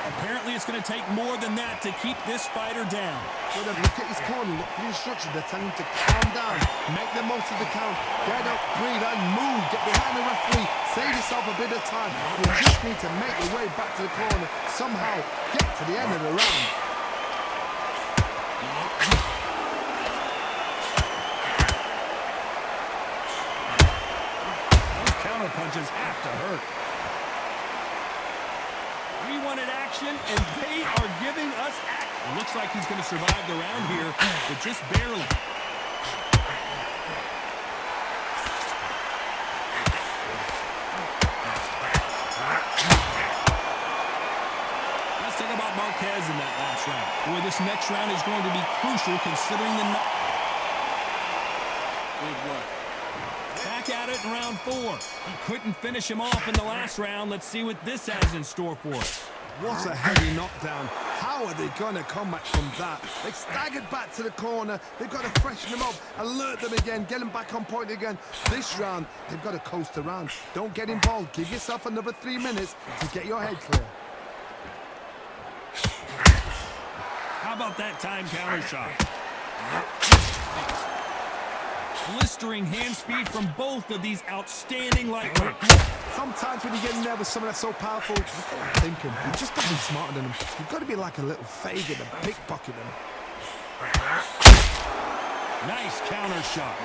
Apparently it's going to take more than that to keep this fighter down. Well, then look at his corner, look for the instructions. They're telling him to calm down, make the most of the count, get up, breathe, and move. Get behind the referee, save yourself a bit of time. You just need to make your way back to the corner, somehow get to the end of the round. Those counter punches have to hurt. We wanted action, and they are giving us action. Looks like he's going to survive the round here, but just barely. Let's talk about Marquez in that last round. Boy, this next round is going to be crucial considering the... Good work. Back at it in round 4. He couldn't finish him off in the last round. Let's see what this has in store for us. What a heavy knockdown. How are they going to come back from that? They staggered back to the corner. They've got to freshen them up, alert them again, get them back on point again. This round, they've got to coast around. Don't get involved. Give yourself another 3 minutes to get your head clear. How about that time counter shot? Blistering hand speed from both of these outstanding lightweights. Sometimes when you get in there with someone that's so powerful, you can't think him. You just got to be smarter than him. You've got to be like a little faggot and pickpocket him. Nice counter shot.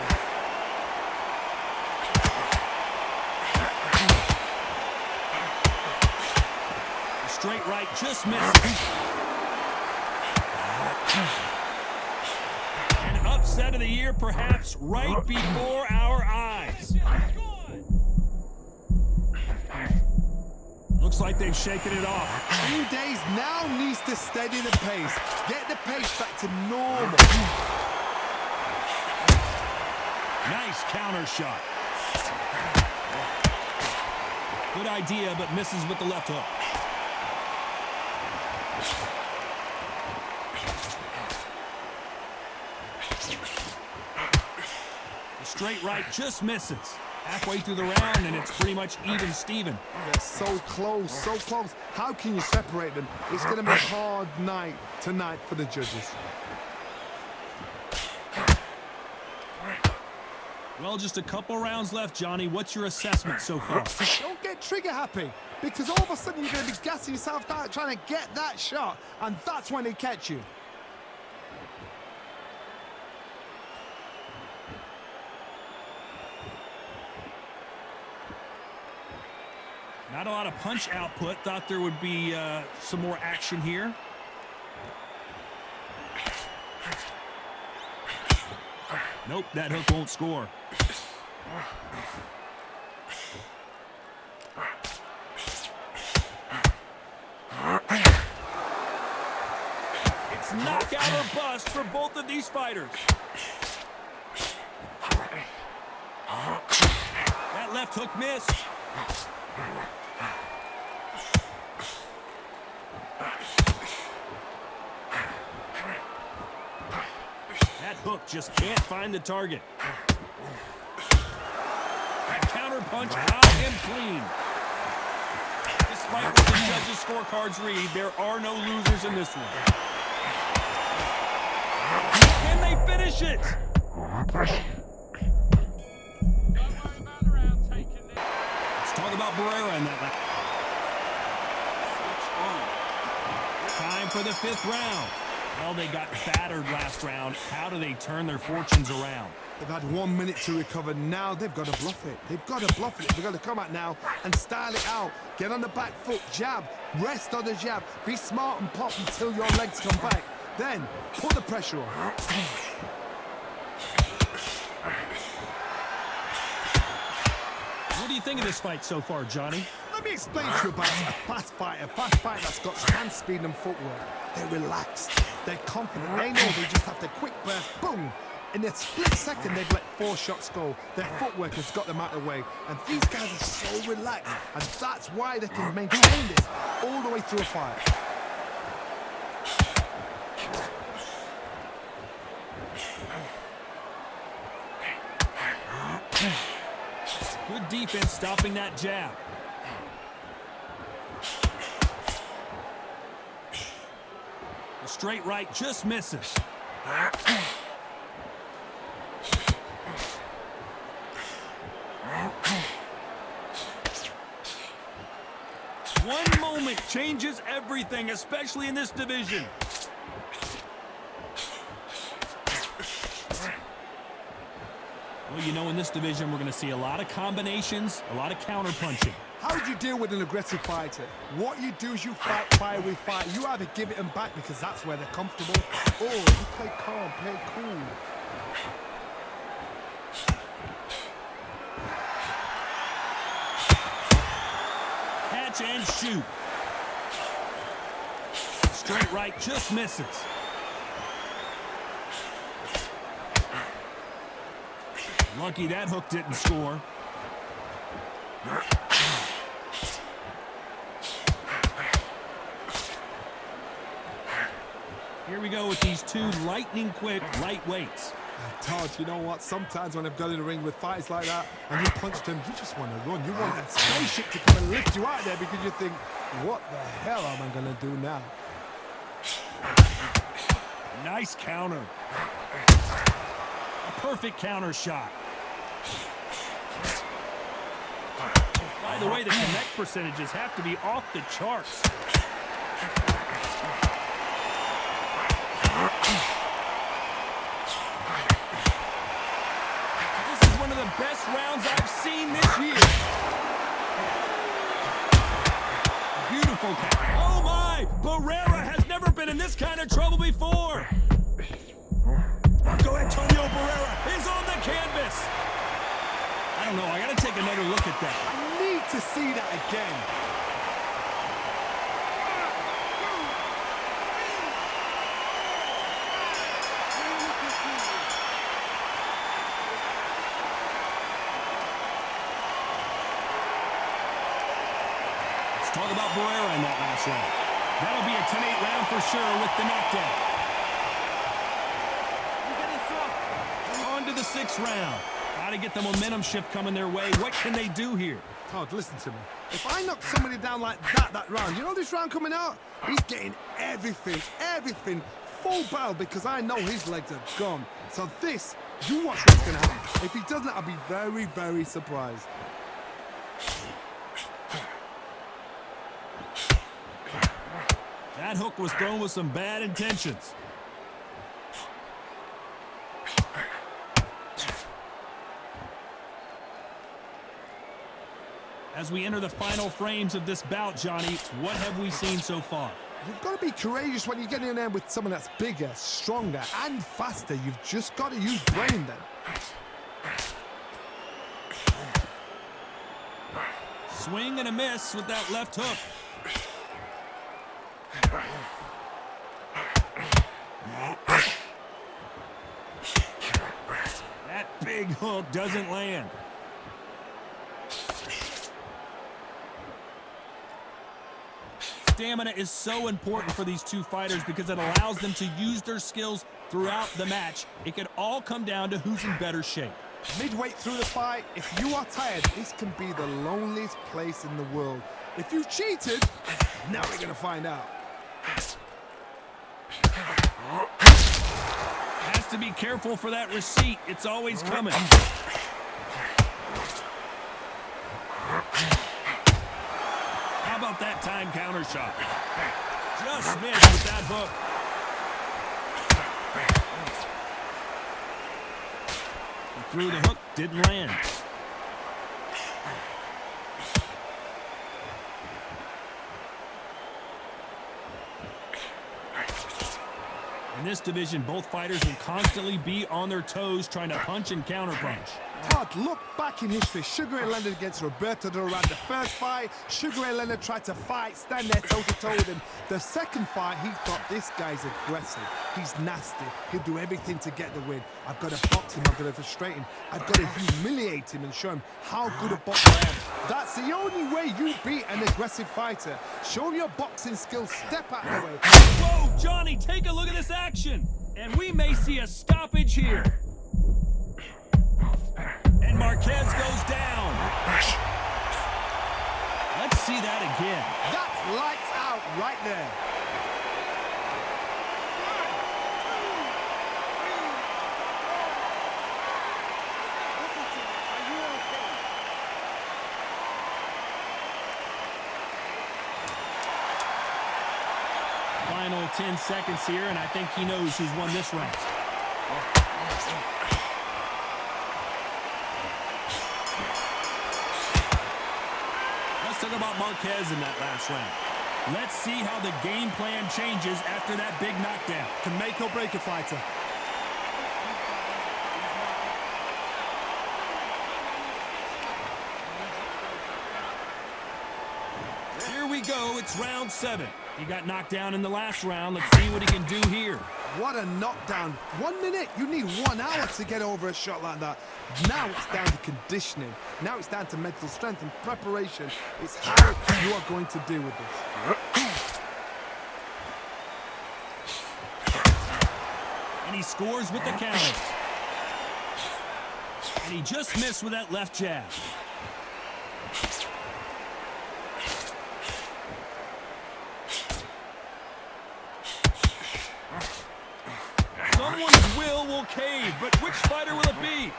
Straight right just missed. An upset of the year, perhaps, right before our eyes. Looks like they've shaken it off. 2 days now needs to steady the pace. Get the pace back to normal. Nice counter shot. Good idea, but misses with the left hook. The straight right just misses. Halfway through the round, and it's pretty much even Steven. They're so close, so close. How can you separate them? It's going to be a hard night tonight for the judges. Well, just a couple rounds left, Johnny. What's your assessment so far? Don't get trigger happy, because all of a sudden you're going to be gassing yourself out trying to get that shot, and that's when they catch you. Not a lot of punch output. Thought there would be some more action here. Nope, that hook won't score. It's knockout or bust for both of these fighters. That left hook missed. That hook just can't find the target. That counter punch out and clean. Despite what the judges' scorecards read, there are no losers in this one. Can they finish it? Let's talk about Barrera in that last. Time for the 5th round. Well, they got battered last round. How do they turn their fortunes around? They've had 1 minute to recover. Now they've got to bluff it. They've got to bluff it. They've got to come out now and style it out. Get on the back foot, jab, rest on the jab. Be smart and pop until your legs come back. Then put the pressure on. What do you think of this fight so far, Johnny? Let me explain to you about a fast fighter that's got stand speed and footwork. They're relaxed. They're confident. They know they just have to quick burst, boom. In a split second, they've let 4 shots go. Their footwork has got them out of the way. And these guys are so relaxed. And that's why they can maintain this all the way through a fight. Good defense stopping that jab. Straight right just misses. One moment changes everything, especially in this division. Well, you know, in this division, we're going to see a lot of combinations, a lot of counter-punching. How would you deal with an aggressive fighter? What you do is you fight fire with fire. You either give it them back because that's where they're comfortable, or you play calm, play cool. Catch and shoot. Straight right just misses. Lucky that hook didn't score. Here we go with these two lightning-quick lightweights. Todd, you know what? Sometimes when I've got in the ring with fighters like that and you punch them, you just want to run. You want that spaceship to come and lift you out there because you think, what the hell am I going to do now? Nice counter. A perfect counter shot. By the way, the connect percentages have to be off the charts. This is one of the best rounds I've seen this year. Beautiful count. Oh my! Barrera has never been in this kind of trouble before. Marco Antonio Barrera is on the canvas. I don't know. I got to take another look at that. I need to see that again. Let's talk about Barrera in that last round. That'll be a 10-8 round for sure with the knockdown. On to the 6th round. Got to get the momentum shift coming their way. What can they do here? Todd, listen to me. If I knock somebody down like that round, you know this round coming out? He's getting everything, full barrel because I know his legs are gone. So this, you watch what's going to happen. If he doesn't, I'll be very, very surprised. That hook was thrown with some bad intentions. As we enter the final frames of this bout, Johnny, what have we seen so far? You've got to be courageous when you get in there with someone that's bigger, stronger, and faster. You've just got to use brain then. Swing and a miss with that left hook. That big hook doesn't land. Stamina is so important for these two fighters because it allows them to use their skills throughout the match. It could all come down to who's in better shape. Midway through the fight, if you are tired, this can be the loneliest place in the world. If you cheated, now we're going to find out. Has to be careful for that receipt. It's always coming. How about that time counter shot? Just missed with that hook. He threw the hook, didn't land. In this division, both fighters will constantly be on their toes trying to punch and counterpunch. Todd, look back in history. Sugar Ray Leonard against Roberto Duran. The first fight, Sugar Ray Leonard tried to fight, stand there toe-to-toe with him. The second fight, he thought, this guy's aggressive. He's nasty. He'll do everything to get the win. I've got to box him. I've got to frustrate him. I've got to humiliate him and show him how good a boxer I am. That's the only way you beat an aggressive fighter. Show him your boxing skills. Step out of the way. Whoa, Johnny, take a look at this action. And we may see a stoppage here. And Marquez goes down. Let's see that again. That's lights out right there. Final 10 seconds here, and I think he knows who's won this round. Let's talk about Marquez in that last round. Let's see how the game plan changes after that big knockdown. Can make or break a fighter. Here we go. It's round 7. He got knocked down in the last round. Let's see what he can do here. What a knockdown. 1 minute. You need 1 hour to get over a shot like that. Now it's down to conditioning. Now it's down to mental strength and preparation. It's how you are going to deal with this. And he scores with the counter. And he just missed with that left jab. Someone's will cave, but which fighter will it be?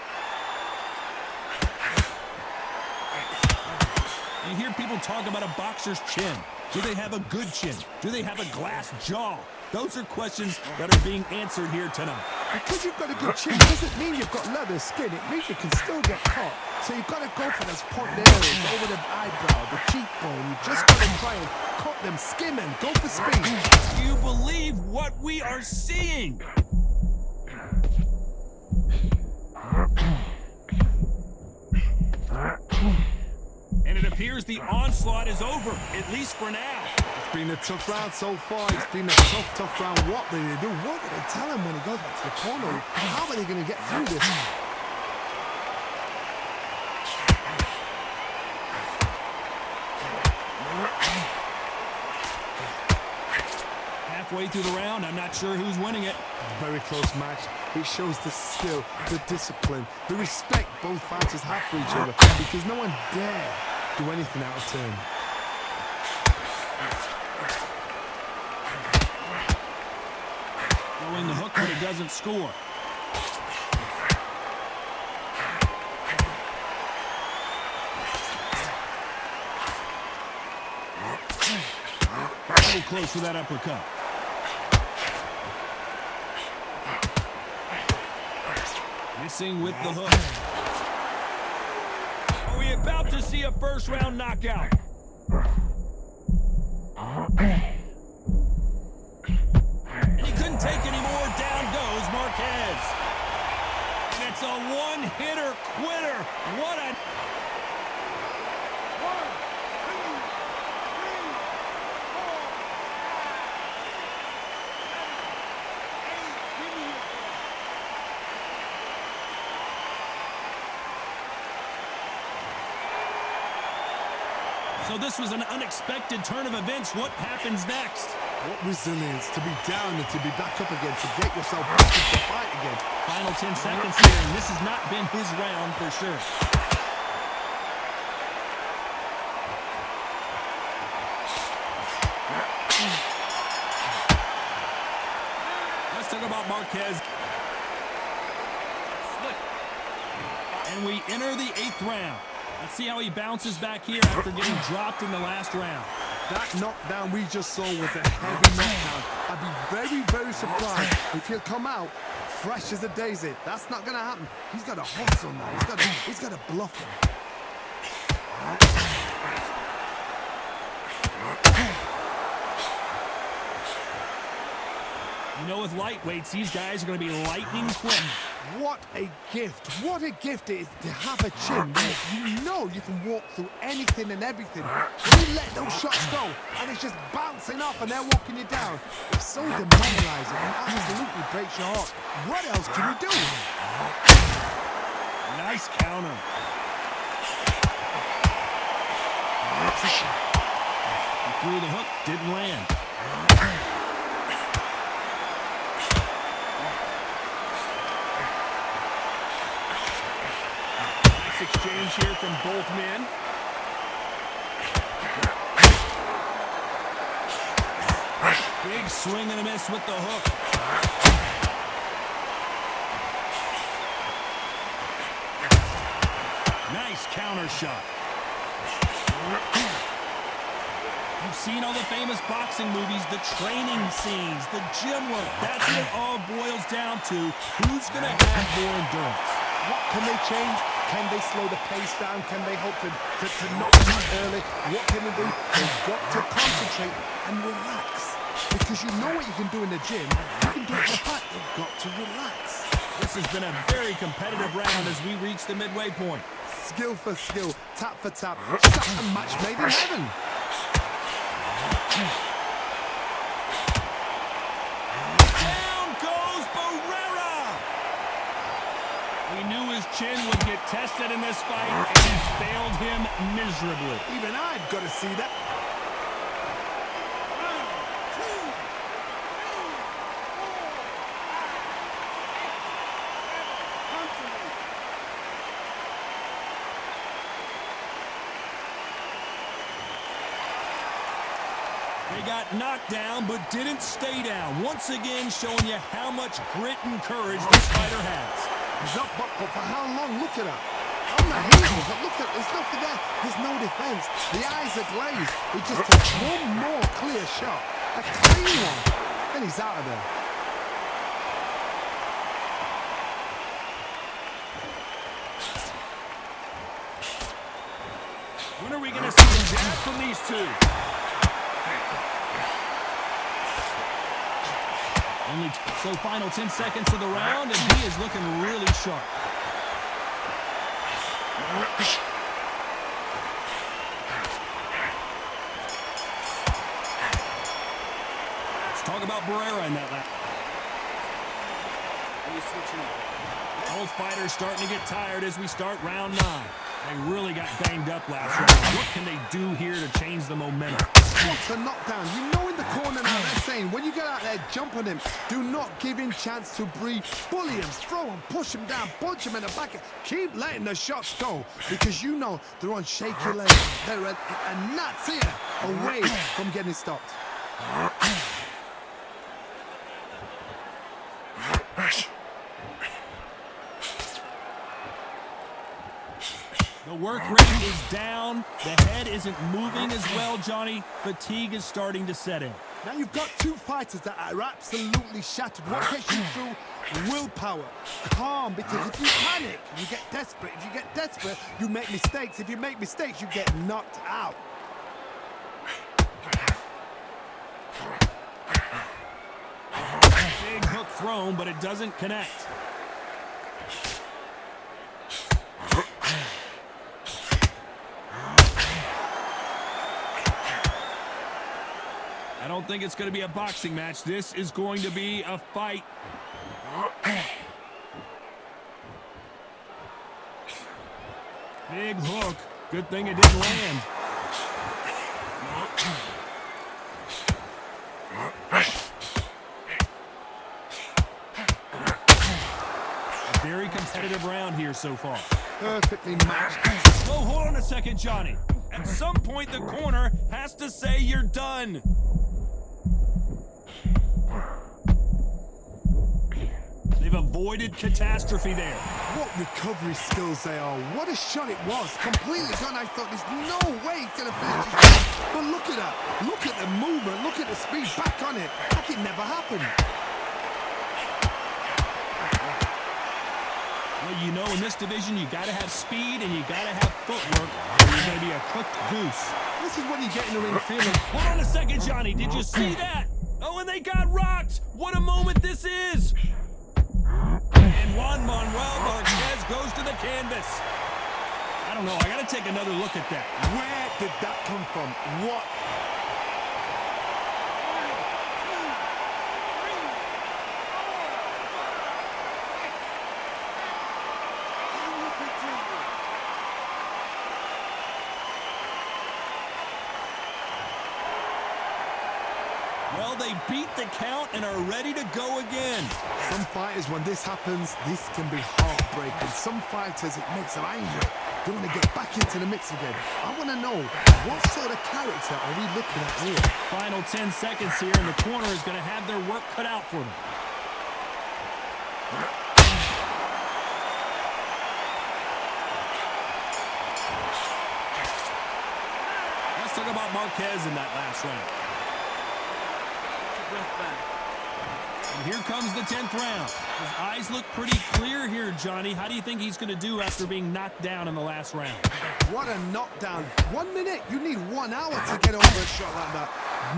You hear people talk about a boxer's chin. Do they have a good chin? Do they have a glass jaw? Those are questions that are being answered here tonight. Because you've got a good chin doesn't mean you've got leather skin. It means you can still get caught. So you've got to go for those point areas, over the eyebrow, the cheekbone. You've just got to try and cut them, skim them, go for speed. Do you believe what we are seeing? And it appears the onslaught is over, at least for now. It's been a tough round so far. It's been a tough round. What do they do? What do they tell him when he goes back to the corner? How are they going to get through this? Halfway through the round, I'm not sure who's winning it. Very close match. It shows the skill, the discipline, the respect both fighters have for each other, because no one dare do anything out of turn. Throwing the hook, but it doesn't score. So close to that uppercut. Missing with the hook. Are we about to see a first-round knockout? He couldn't take any more. Down goes Marquez. And it's a one-hitter quitter. What a... So this was an unexpected turn of events. What happens next? What resilience to be down and to be back up again, to get yourself back into the fight again. Final 10 seconds here, and this has not been his round for sure. Let's talk about Marquez. And we enter the 8th round. Let's see how he bounces back here after getting dropped in the last round. That knockdown we just saw was a heavy knockdown. I'd be very, very surprised if he'll come out fresh as a daisy. That's not going to happen. He's got to hustle now. He's got to bluff him. You know, with lightweights, these guys are going to be lightning quick. What a gift. What a gift it is to have a chin. You know you can walk through anything and everything. You let those shots go, and it's just bouncing off, and they're walking you down. It's so demoralizing. It absolutely breaks your heart. What else can you do? Nice counter. He threw the hook, didn't land. Exchange here from both men. Big swing and a miss with the hook. Nice counter shot. You've seen all the famous boxing movies, the training scenes, the gym work. That's what it all boils down to. Who's going to have more endurance? What can they change? Can they slow the pace down? Can they hope to knock them out early? What can they do? They've got to concentrate and relax. Because you know what you can do in the gym. You can do it in the fight. You've got to relax. This has been a very competitive round as we reach the midway point. Skill for skill, tap for tap. Shot a match made in heaven. Down goes Barrera! We knew his chin would get tested in this fight, and it failed him miserably. Even I've got to see that. They got knocked down, but didn't stay down. Once again, showing you how much grit and courage this fighter has. He's up, but for how long? Look at that. I'm not hitting, but look at it. There's nothing there. There's no defense. The eyes are glazed. He just takes one more clear shot. A clean one. Then he's out of there. When are we going to see some jab from these two? So final 10 seconds of the round, and he is looking really sharp. Let's talk about Barrera in that lap. Both fighters starting to get tired as we start round 9. They really got banged up last round. What can they do here to change the momentum? What's a knockdown? You know in the corner now they're saying, when you get out there, jump on him. Do not give him chance to breathe. Bully him, throw him, push him down, punch him in the back. Keep letting the shots go because you know they're on shaky legs. They're a nuts here away from getting stopped. The work rate is down. The head isn't moving as well, Johnny. Fatigue is starting to set in. Now you've got two fighters that are absolutely shattered. What gets you through? Willpower. Calm, because if you panic, you get desperate. If you get desperate, you make mistakes. If you make mistakes, you get knocked out. Big hook thrown, but it doesn't connect. I don't think it's going to be a boxing match. This is going to be a fight. Big hook. Good thing it didn't land. A very competitive round here so far. Perfectly matched. Oh, hold on a second, Johnny. At some point, the corner has to say you're done. They've avoided catastrophe there. What recovery skills they are. What a shot it was. Completely gone. I thought there's no way he's going to finish this shot. But look at that. Look at the movement. Look at the speed. Back on it. Like it never happened. Well, you know, in this division, you got to have speed and you got to have footwork, or you're going to be a cooked goose. This is when you get in the ring feeling. Hold on a second, Johnny. Did you see that? Oh, and they got rocked. What a moment this is. And Juan Manuel Marquez goes to the canvas. I don't know. I got to take another look at that. Where did that come from? What? Well, they beat the count and are ready to go again. Some fighters, when this happens, this can be heartbreaking. Some fighters, it makes them angry. They want to get back into the mix again. I want to know, what sort of character are we looking at here? Final 10 seconds here, and the corner is going to have their work cut out for them. Let's talk about Marquez in that last round. And here comes the 10th round. His eyes look pretty clear here, Johnny. How do you think he's going to do after being knocked down in the last round? What a knockdown. 1 minute. You need 1 hour to get over a shot like that.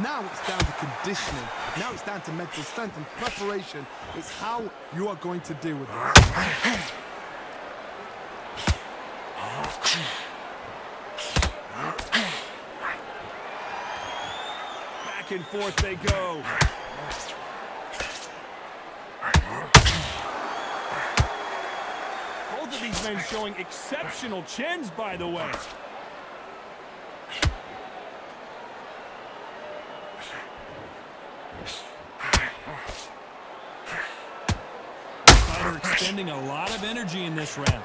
Now it's down to conditioning. Now it's down to mental strength and preparation. It's how you are going to deal with it. Back and forth they go. Both of these men showing exceptional chins, by the way. Fighter expending a lot of energy in this round.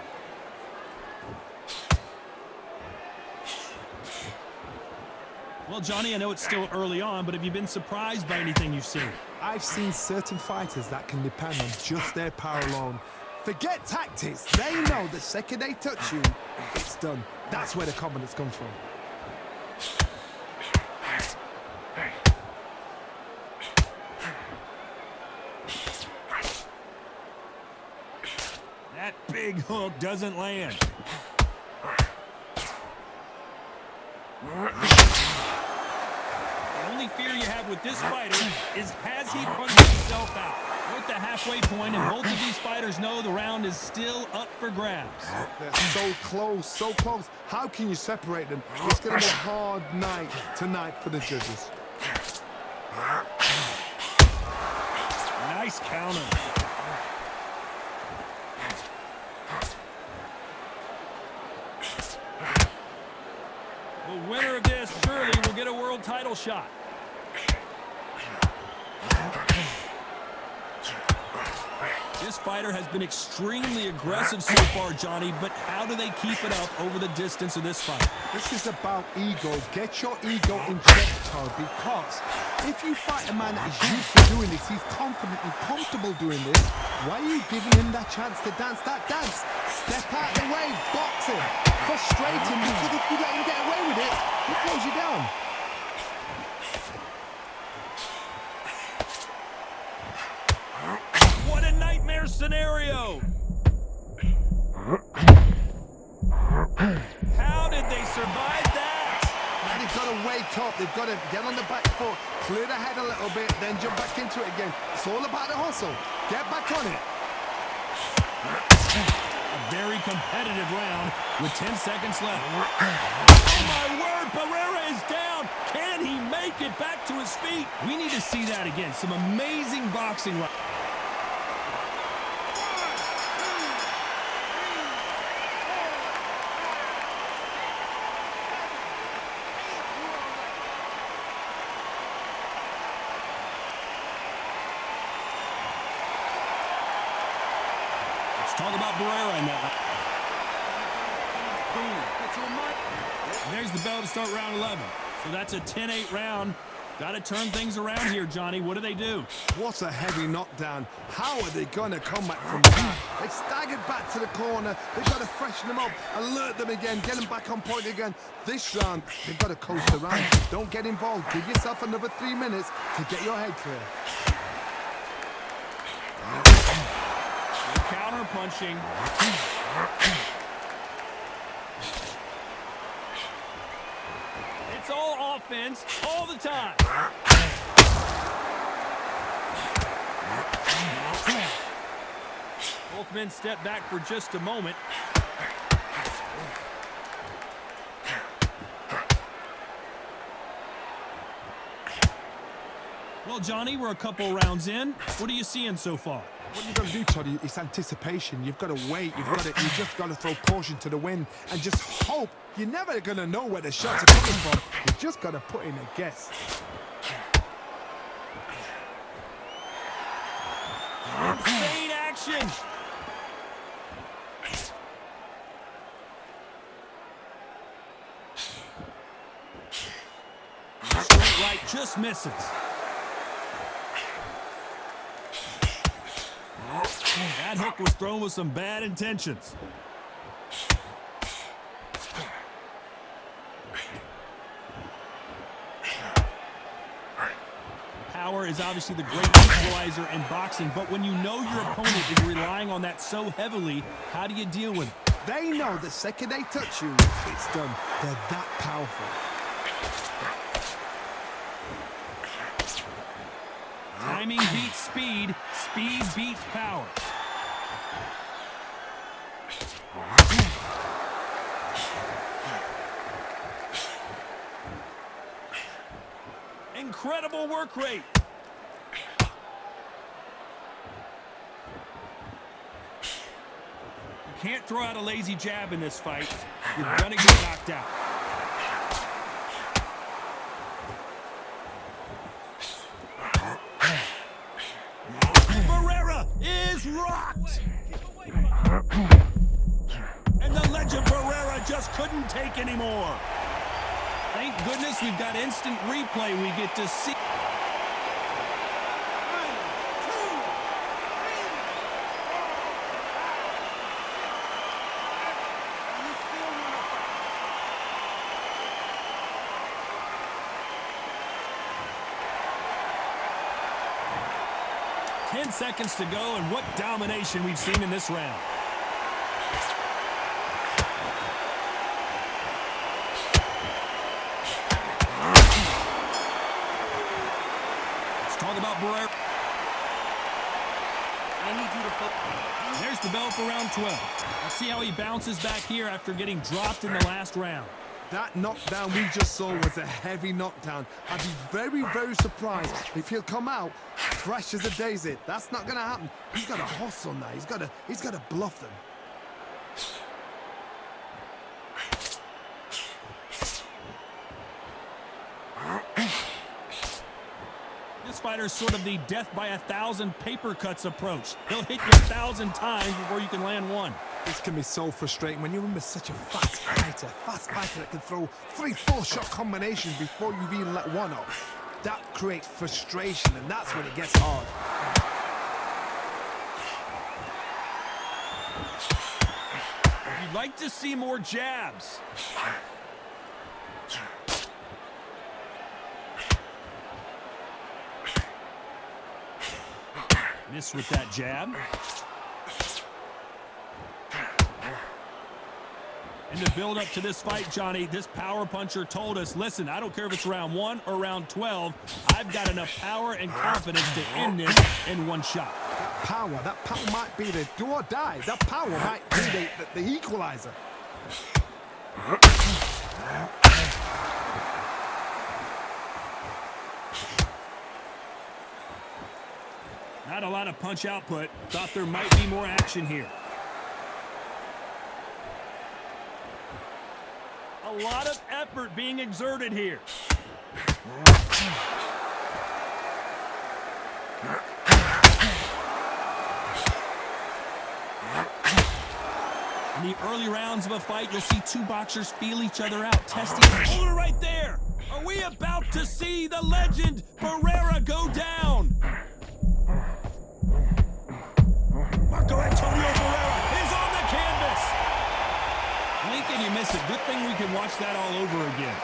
Well, Johnny, I know it's still early on, but have you been surprised by anything you've seen? I've seen certain fighters that can depend on just their power alone. Forget tactics. They know the second they touch you, it's done. That's where the confidence comes from. That big hook doesn't land. The only fear you have with this fighter is, has he punched himself out? We're at the halfway point, and both of these fighters know the round is still up for grabs. They're so close, so close. How can you separate them? It's going to be a hard night tonight for the judges. Nice counter. The winner of this surely will get a world title shot. This fighter has been extremely aggressive so far, Johnny, but how do they keep it up over the distance of this fight? This is about ego. Get your ego in check, Todd, because if you fight a man that is used to doing this, he's confident and comfortable doing this, why are you giving him that chance to dance that dance? Step out the way, box him, frustrate him, because if you let him get away with it, he throws you down. What a nightmare scenario! How did they survive that? Now they've got to wake up, they've got to get on the back foot, clear the head a little bit, then jump back into it again. It's all about the hustle. Get back on it. A very competitive round with 10 seconds left. Oh my word, Barrera is down. Can he make it back to his feet? We need to see that again. Some amazing boxing. Talk about Barrera in that. Boom. There's the bell to start round 11. So that's a 10-8 round. Got to turn things around here, Johnny. What do? What a heavy knockdown. How are they going to come back from that? They staggered back to the corner. They've got to freshen them up, alert them again, get them back on point again. This round, they've got to coast around. Don't get involved. Give yourself another 3 minutes to get your head clear. Counter punching. It's all offense all the time. Both men step back for just a moment. Well, Johnny, we're a couple rounds in. What are you seeing so far? What you've got to do, Toddy, it's anticipation. You've got to wait. You just got to throw caution to the wind and just hope. You're never going to know where the shots are coming from. You just got to put in a guess. Insane action. Straight right just misses. That hook was thrown with some bad intentions. power is obviously the great equalizer in boxing, but when you know your opponent is relying on that so heavily, how do you deal with it? They know the second they touch you, it's done. They're that powerful. Timing beats speed, speed beats power. Incredible work rate. You can't throw out a lazy jab in this fight. You're gonna get knocked out. Barrera is rocked. And the legend Barrera just couldn't take anymore. Thank goodness we've got instant replay we get to see. 1, 2, 3. 10 seconds to go, and what domination we've seen in this round. Talk about Barrera. I need you to focus. There's the bell for round 12. Let's see how he bounces back here after getting dropped in the last round. That knockdown we just saw was a heavy knockdown. I'd be very, very surprised if he'll come out fresh as a daisy. That's not going to happen. He's got to hustle now. He's got to bluff them. This fighter's sort of the death by 1,000 paper cuts approach. He'll hit you 1,000 times before you can land one. This can be so frustrating when you're in with such a fast fighter that can throw 3-4 shot combinations before you've even let one off. That creates frustration, and that's when it gets hard. You'd like to see more jabs. Miss with that jab. And to build up to this fight, Johnny, this power puncher told us, listen, I don't care if it's round 1 or round 12, I've got enough power and confidence to end this in one shot. That power might be the do or die. That power might be the equalizer. Not a lot of punch output. Thought there might be more action here. A lot of effort being exerted here. In the early rounds of a fight, you'll see two boxers feel each other out, testing. Hold it right there. Are we about to see the legend Barrera go down? Marco Antonio Barrera is on the canvas. Lincoln, you miss it. Good thing we can watch that all over again.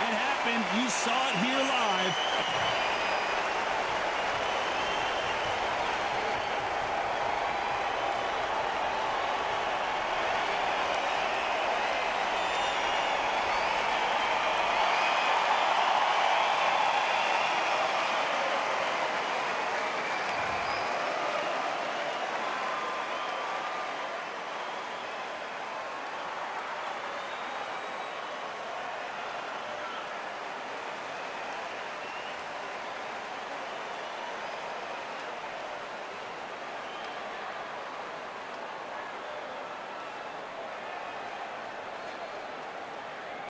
It happened. You saw it here live.